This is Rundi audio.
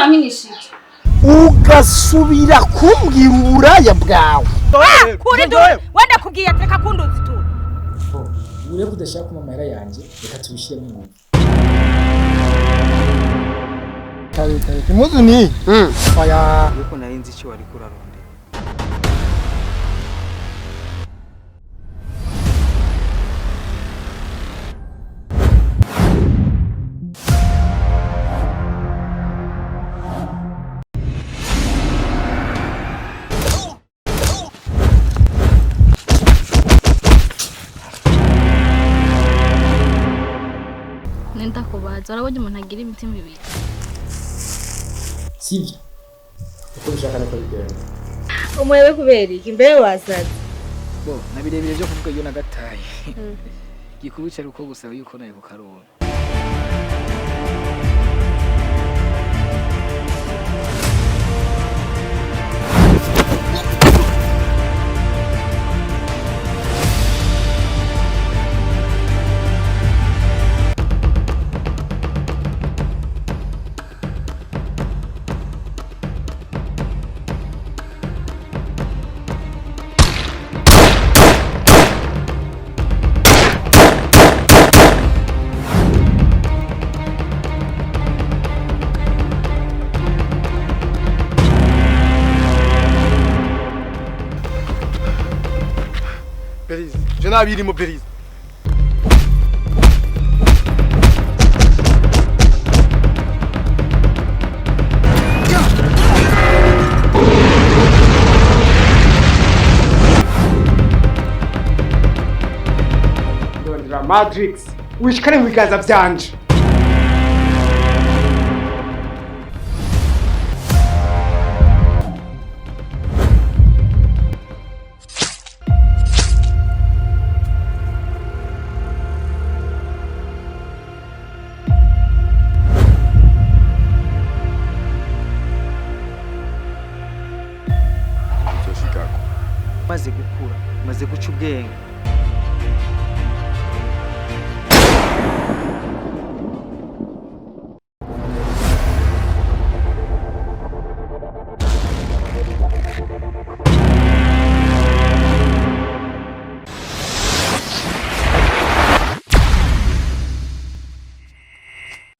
urankinishije ugasubira kumbwira uburaya bwawe Kuri wenda kubwiye atreka kunduzi tu ure kudashaka kumamara yanje reka tubishire mu ngoma kare imuzu ni aya yuko nari nzi icyo wari kurarondera nenda kubaza urabonye umuntu agira imitima ibiri sivyo uko bishaka nako bigenda umwebe kubera iki mbere wasaze bo nabirebire byo kuvuga iyo nagataye gikuru cyari uko gusaba yuko naye kukarona Berize, je n'abirimo Berize. Ndondera MADRIX, wishikane mu biganza byanje. maze gukura maze guca ubwenge